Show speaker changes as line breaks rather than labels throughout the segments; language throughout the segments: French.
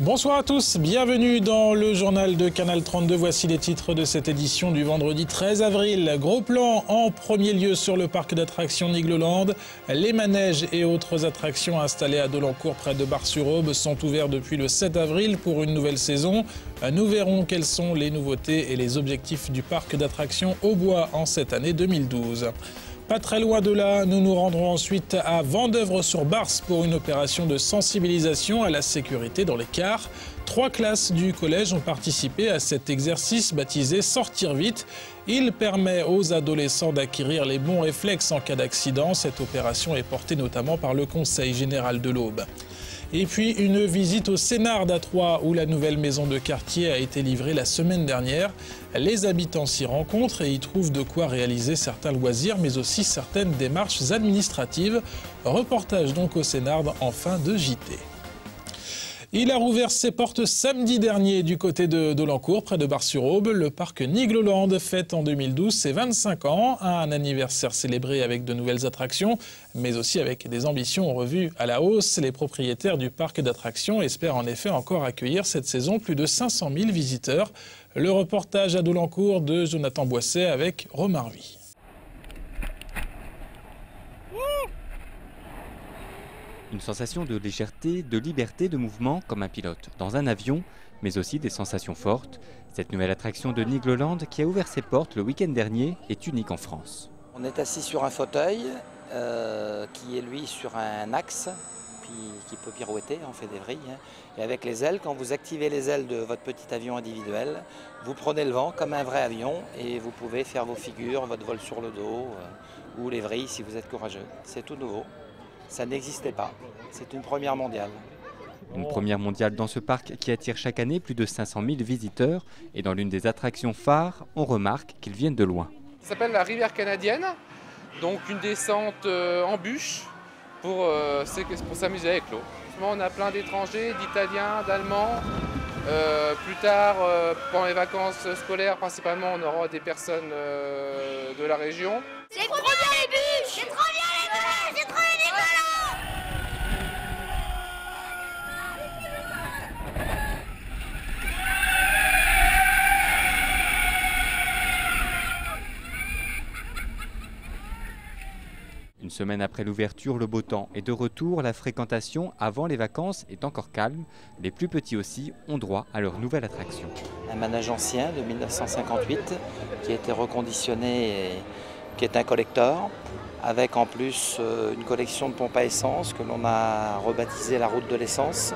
Bonsoir à tous, bienvenue dans le journal de Canal 32. Voici les titres de cette édition du vendredi 13 avril. Gros plan en premier lieu sur le parc d'attractions Nigloland. Les manèges et autres attractions installées à Dolencourt près de Bar-sur-Aube sont ouverts depuis le 7 avril pour une nouvelle saison. Nous verrons quelles sont les nouveautés et les objectifs du parc d'attractions Aubois en cette année 2012. Pas très loin de là, nous nous rendrons ensuite à Vendeuvre-sur-Barse pour une opération de sensibilisation à la sécurité dans les cars. 3 classes du collège ont participé à cet exercice baptisé « Sortir vite ». Il permet aux adolescents d'acquérir les bons réflexes en cas d'accident. Cette opération est portée notamment par le Conseil général de l'Aube. Et puis une visite au Sénard à Troyes où la nouvelle maison de quartier a été livrée la semaine dernière. Les habitants s'y rencontrent et y trouvent de quoi réaliser certains loisirs mais aussi certaines démarches administratives. Reportage donc au Sénard en fin de JT. Il a rouvert ses portes samedi dernier du côté de Dolencourt, près de Bar-sur-Aube. Le parc Nigloland fête en 2012 ses 25 ans, un anniversaire célébré avec de nouvelles attractions, mais aussi avec des ambitions revues à la hausse. Les propriétaires du parc d'attractions espèrent en effet encore accueillir cette saison plus de 500 000 visiteurs. Le reportage à Dolencourt de Jonathan Boisset avec Romain Rui.
Une sensation de légèreté, de liberté de mouvement comme un pilote dans un avion, mais aussi des sensations fortes. Cette nouvelle attraction de Nigloland qui a ouvert ses portes le week-end dernier est unique en France.
On est assis sur un fauteuil qui est lui sur un axe qui peut pirouetter, on fait des vrilles. Et avec les ailes, quand vous activez les ailes de votre petit avion individuel, vous prenez le vent comme un vrai avion et vous pouvez faire vos figures, votre vol sur le dos ou les vrilles si vous êtes courageux. C'est tout nouveau. Ça n'existait pas. C'est une première mondiale.
Une première mondiale dans ce parc qui attire chaque année plus de 500 000 visiteurs. Et dans l'une des attractions phares, on remarque qu'ils viennent de loin.
Ça s'appelle la rivière canadienne, donc une descente en bûche pour s'amuser avec l'eau. On a plein d'étrangers, d'Italiens, d'Allemands. Plus tard, pendant les vacances scolaires, principalement, on aura des personnes de la région.
C'est trop bien les bûches! C'est trop bien les bûches! C'est trop bien les ballons!
Une semaine après l'ouverture, le beau temps est de retour. La fréquentation avant les vacances est encore calme. Les plus petits aussi ont droit à leur nouvelle attraction.
Un manège ancien de 1958 qui a été reconditionné et qui est un collector, avec en plus une collection de pompes à essence que l'on a rebaptisé la route de l'essence.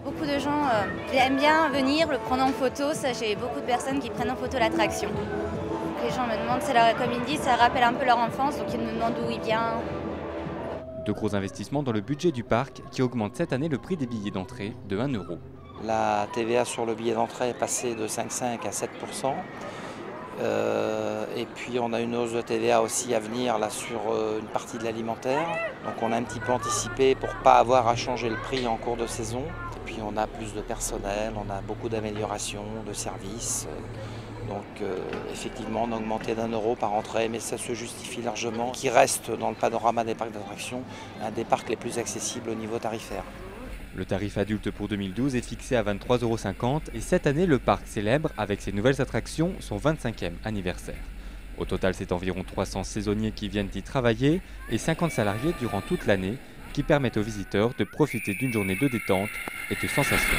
Beaucoup de gens aiment bien venir, le prendre en photo. J'ai beaucoup de personnes qui prennent en photo l'attraction. Les gens me demandent, comme ils disent, ça rappelle un peu leur enfance, donc ils me demandent d'où ils viennent.
De gros investissements dans le budget du parc qui augmente cette année le prix des billets d'entrée de 1 €.
La TVA sur le billet d'entrée est passée de 5,5 à 7%. Et puis on a une hausse de TVA aussi à venir là, sur une partie de l'alimentaire. Donc on a un petit peu anticipé pour ne pas avoir à changer le prix en cours de saison. Et puis on a plus de personnel, on a beaucoup d'améliorations, de services. Donc effectivement on a augmenté d'1 € par entrée, mais ça se justifie largement. Qui reste dans le panorama des parcs d'attractions un des parcs les plus accessibles au niveau tarifaire.
Le tarif adulte pour 2012 est fixé à 23,50 € et cette année le parc célèbre avec ses nouvelles attractions son 25e anniversaire. Au total c'est environ 300 saisonniers qui viennent y travailler et 50 salariés durant toute l'année qui permettent aux visiteurs de profiter d'une journée de détente et de sensations.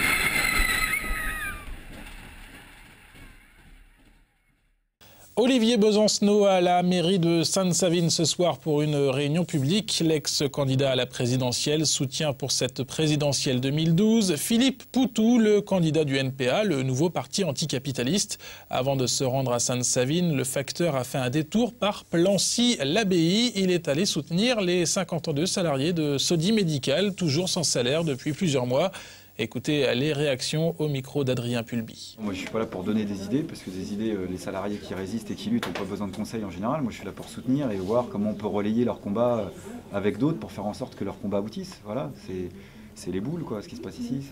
Olivier Besancenot à la mairie de Sainte-Savine ce soir pour une réunion publique. L'ex-candidat à la présidentielle soutient pour cette présidentielle 2012 Philippe Poutou, le candidat du NPA, le nouveau parti anticapitaliste. Avant de se rendre à Sainte-Savine, le facteur a fait un détour par Plancy-l'Abbaye. Il est allé soutenir les 52 salariés de Sodi Médical, toujours sans salaire depuis plusieurs mois. Écoutez les réactions au micro d'Adrien Pulby.
Moi je ne suis pas là pour donner des idées, parce que des idées, les salariés qui résistent et qui luttent n'ont pas besoin de conseils en général. Moi je suis là pour soutenir et voir comment on peut relayer leur combat avec d'autres pour faire en sorte que leur combat aboutisse. Voilà, c'est les boules quoi, ce qui se passe ici.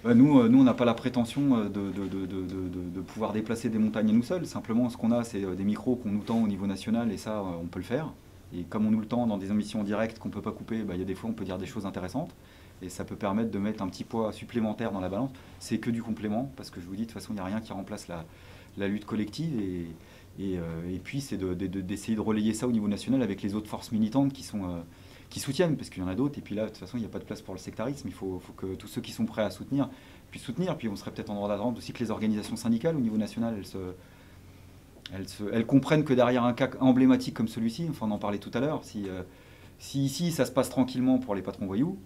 Nous on n'a pas la prétention de pouvoir déplacer des montagnes nous seuls. Simplement ce qu'on a c'est des micros qu'on nous tend au niveau national et ça on peut le faire. Et comme on a le temps dans des émissions directes qu'on ne peut pas couper, il y a des fois on peut dire des choses intéressantes. Et ça peut permettre de mettre un petit poids supplémentaire dans la balance. C'est que du complément, parce que je vous dis, de toute façon, il n'y a rien qui remplace la lutte collective. Et puis, c'est d'essayer de relayer ça au niveau national avec les autres forces militantes qui soutiennent, parce qu'il y en a d'autres. Et puis là, de toute façon, il n'y a pas de place pour le sectarisme. Il faut que tous ceux qui sont prêts à soutenir puissent soutenir. Puis on serait peut-être en droit d'attendre aussi que les organisations syndicales au niveau national, elles comprennent que derrière un cas emblématique comme celui-ci, enfin on en parlait tout à l'heure, si ici ça se passe tranquillement pour les patrons voyous,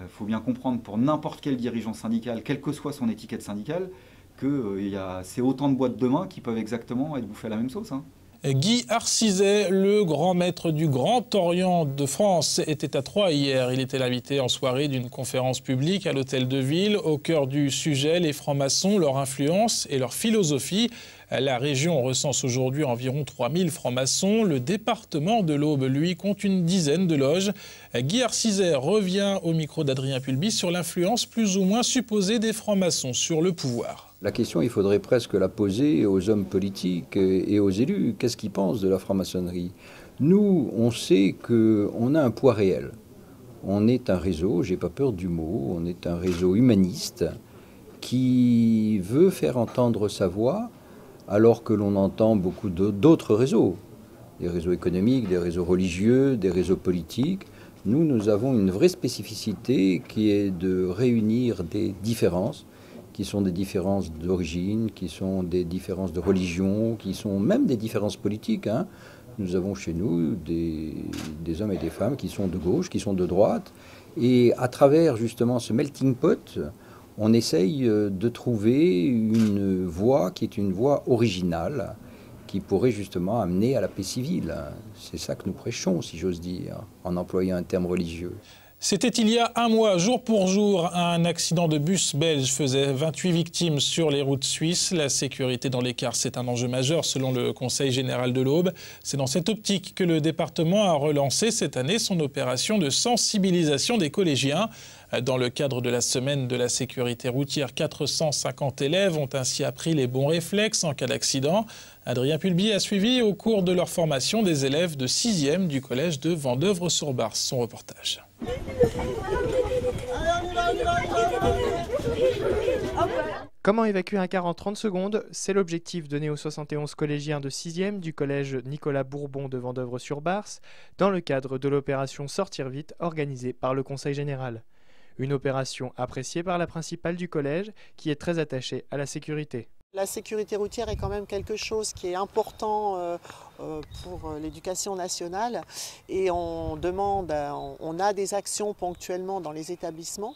faut bien comprendre pour n'importe quel dirigeant syndical, quelle que soit son étiquette syndicale, que c'est autant de boîtes de main qui peuvent exactement être bouffées à la même sauce.
Guy Arcizet, le grand maître du Grand Orient de France, était à Troyes hier. Il était l'invité en soirée d'une conférence publique à l'Hôtel de Ville. Au cœur du sujet, les francs-maçons, leur influence et leur philosophie. La région recense aujourd'hui environ 3000 francs-maçons. Le département de l'Aube, lui, compte une dizaine de loges. Guy Arcizet revient au micro d'Adrien Pulby sur l'influence plus ou moins supposée des francs-maçons sur le pouvoir.
La question, il faudrait presque la poser aux hommes politiques et aux élus. Qu'est-ce qu'ils pensent de la franc-maçonnerie? Nous, on sait qu'on a un poids réel. On est un réseau, j'ai pas peur du mot, on est un réseau humaniste qui veut faire entendre sa voix alors que l'on entend beaucoup d'autres réseaux. Des réseaux économiques, des réseaux religieux, des réseaux politiques. Nous avons une vraie spécificité qui est de réunir des différences, qui sont des différences d'origine, qui sont des différences de religion, qui sont même des différences politiques. Nous avons chez nous des hommes et des femmes qui sont de gauche, qui sont de droite. Et à travers justement ce melting pot, on essaye de trouver une voie qui est une voie originale, qui pourrait justement amener à la paix civile. C'est ça que nous prêchons, si j'ose dire, en employant un terme religieux.
C'était il y a un mois, jour pour jour, un accident de bus belge faisait 28 victimes sur les routes suisses. La sécurité dans les cars, c'est un enjeu majeur selon le Conseil général de l'Aube. C'est dans cette optique que le département a relancé cette année son opération de sensibilisation des collégiens. Dans le cadre de la semaine de la sécurité routière, 450 élèves ont ainsi appris les bons réflexes en cas d'accident. Adrien Pulby a suivi au cours de leur formation des élèves de 6e du collège de Vendeuvre-sur-Barse. Son reportage.
Comment évacuer un car en 30 secondes? C'est l'objectif donné aux 71 collégiens de 6e du collège Nicolas Bourbon de Vendeuvre-sur-Barse dans le cadre de l'opération Sortir vite organisée par le Conseil général. Une opération appréciée par la principale du collège qui est très attachée à la sécurité.
La sécurité routière est quand même quelque chose qui est important pour l'éducation nationale et on a des actions ponctuellement dans les établissements.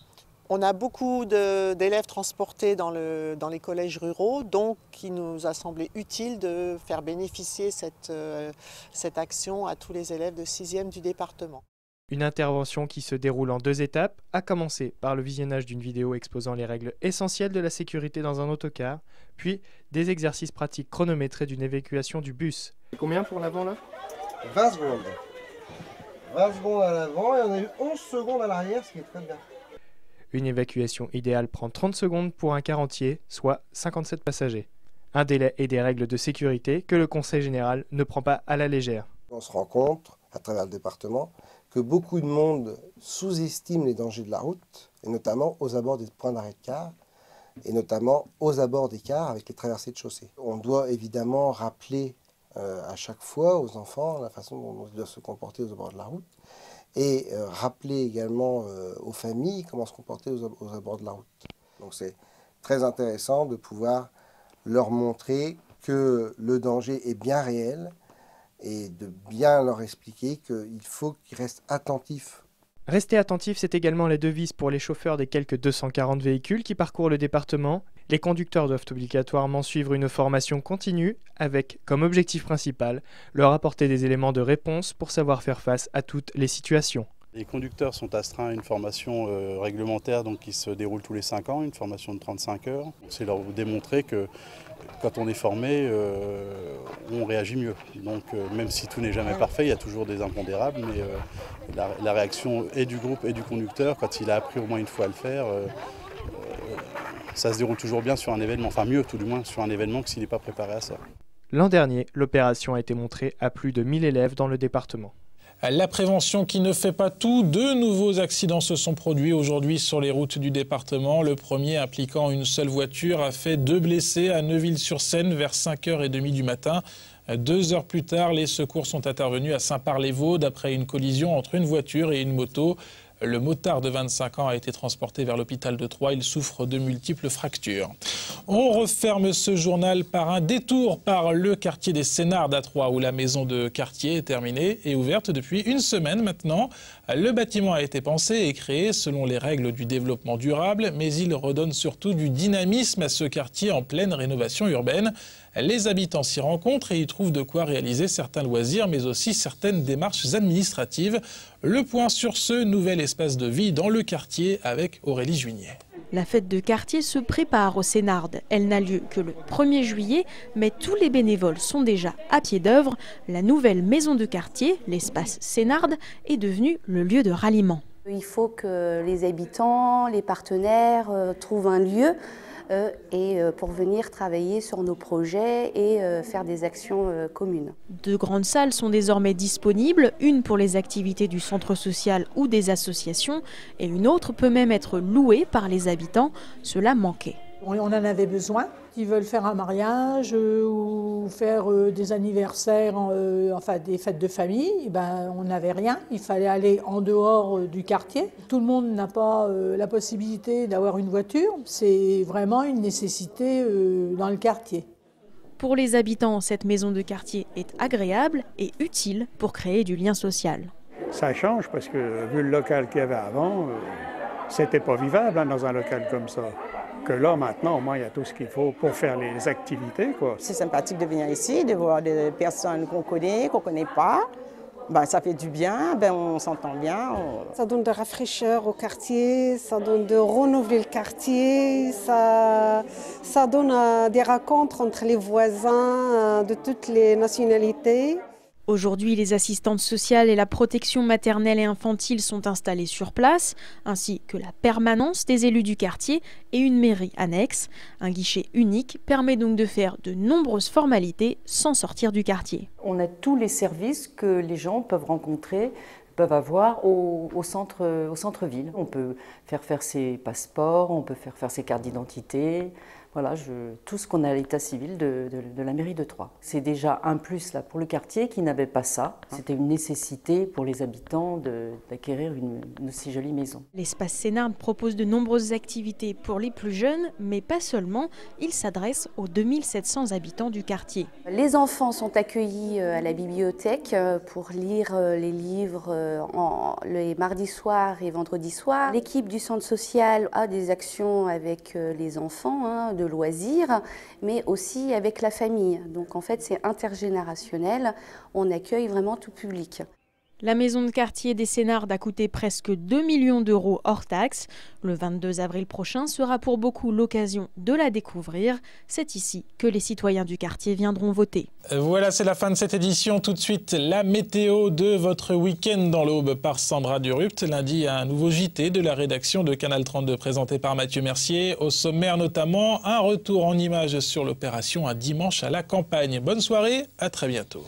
On a beaucoup d'élèves transportés dans les collèges ruraux, donc il nous a semblé utile de faire bénéficier cette action à tous les élèves de 6e du département.
Une intervention qui se déroule en 2 étapes, à commencer par le visionnage d'une vidéo exposant les règles essentielles de la sécurité dans un autocar, puis des exercices pratiques chronométrés d'une évacuation du bus.
Combien pour l'avant là?
20 secondes. 20 secondes à l'avant et on a eu 11 secondes à l'arrière, ce qui est très bien.
Une évacuation idéale prend 30 secondes pour un car entier, soit 57 passagers. Un délai et des règles de sécurité que le Conseil général ne prend pas à la légère.
On se rend compte, à travers le département, que beaucoup de monde sous-estime les dangers de la route, et notamment aux abords des points d'arrêt de car, et notamment aux abords des cars avec les traversées de chaussée. On doit évidemment rappeler à chaque fois aux enfants la façon dont ils doivent se comporter aux abords de la route, et rappeler également aux familles comment se comporter aux abords de la route. Donc c'est très intéressant de pouvoir leur montrer que le danger est bien réel, et de bien leur expliquer qu'il faut qu'ils restent attentifs.
Rester attentif, c'est également la devise pour les chauffeurs des quelques 240 véhicules qui parcourent le département. Les conducteurs doivent obligatoirement suivre une formation continue avec, comme objectif principal, leur apporter des éléments de réponse pour savoir faire face à toutes les situations.
Les conducteurs sont astreints à une formation réglementaire donc, qui se déroule tous les 5 ans, une formation de 35 heures. C'est leur démontrer que quand on est formé, on réagit mieux. Donc même si tout n'est jamais parfait, il y a toujours des impondérables, mais la réaction et du groupe et du conducteur, quand il a appris au moins une fois à le faire, ça se déroule toujours bien sur un événement, enfin mieux tout du moins sur un événement que s'il n'est pas préparé à ça.
L'an dernier, l'opération a été montrée à plus de 1000 élèves dans le département.
La prévention qui ne fait pas tout. 2 nouveaux accidents se sont produits aujourd'hui sur les routes du département. Le premier, impliquant une seule voiture, a fait 2 blessés à Neuville-sur-Seine vers 5h30 du matin. 2 heures plus tard, les secours sont intervenus à Saint-Par-les-Vaudes après une collision entre une voiture et une moto. Le motard de 25 ans a été transporté vers l'hôpital de Troyes. Il souffre de multiples fractures. On referme ce journal par un détour par le quartier des Sénardes à Troyes, où la maison de quartier est terminée et ouverte depuis une semaine maintenant. Le bâtiment a été pensé et créé selon les règles du développement durable, mais il redonne surtout du dynamisme à ce quartier en pleine rénovation urbaine. Les habitants s'y rencontrent et y trouvent de quoi réaliser certains loisirs, mais aussi certaines démarches administratives. Le point sur ce nouvel espace de vie dans le quartier avec Aurélie Juignet.
La fête de quartier se prépare aux Sénardes. Elle n'a lieu que le 1er juillet, mais tous les bénévoles sont déjà à pied d'œuvre. La nouvelle maison de quartier, l'espace Sénardes, est devenue le lieu de ralliement.
Il faut que les habitants, les partenaires trouvent un lieu pour venir travailler sur nos projets et faire des actions communes. 2
grandes salles sont désormais disponibles, une pour les activités du centre social ou des associations et une autre peut même être louée par les habitants. Cela manquait.
On en avait besoin. Ils veulent faire un mariage ou faire des anniversaires, enfin des fêtes de famille, on n'avait rien. Il fallait aller en dehors du quartier. Tout le monde n'a pas la possibilité d'avoir une voiture. C'est vraiment une nécessité dans le quartier.
Pour les habitants, cette maison de quartier est agréable et utile pour créer du lien social.
Ça change parce que vu le local qu'il y avait avant, c'était pas vivable dans un local comme ça. Que là, maintenant, au moins, il y a tout ce qu'il faut pour faire les activités, quoi.
C'est sympathique de venir ici, de voir des personnes qu'on connaît pas. Ça fait du bien, on s'entend bien.
Ça donne de rafraîcheur au quartier, ça donne de renouveler le quartier, ça donne des rencontres entre les voisins de toutes les nationalités.
Aujourd'hui, les assistantes sociales et la protection maternelle et infantile sont installées sur place, ainsi que la permanence des élus du quartier et une mairie annexe. Un guichet unique permet donc de faire de nombreuses formalités sans sortir du quartier.
On a tous les services que les gens peuvent rencontrer, peuvent avoir au centre-ville. On peut faire ses passeports, on peut faire ses cartes d'identité. Voilà, tout ce qu'on a à l'état civil de la mairie de Troyes. C'est déjà un plus là, pour le quartier qui n'avait pas ça. C'était une nécessité pour les habitants d'acquérir une si jolie maison.
L'espace Sénardes propose de nombreuses activités pour les plus jeunes, mais pas seulement. Il s'adresse aux 2700 habitants du quartier.
Les enfants sont accueillis à la bibliothèque pour lire les livres les mardis soirs et vendredis soirs. L'équipe du centre social a des actions avec les enfants, de loisirs, mais aussi avec la famille. Donc en fait, c'est intergénérationnel. On accueille vraiment tout public.
La maison de quartier des Sénardes a coûté presque 2 millions d'euros hors taxes. Le 22 avril prochain sera pour beaucoup l'occasion de la découvrir. C'est ici que les citoyens du quartier viendront voter.
Voilà, c'est la fin de cette édition. Tout de suite, la météo de votre week-end dans l'Aube par Sandra Durupt. Lundi, un nouveau JT de la rédaction de Canal 32 présenté par Mathieu Mercier. Au sommaire notamment, un retour en images sur l'opération Un dimanche à la campagne. Bonne soirée, à très bientôt.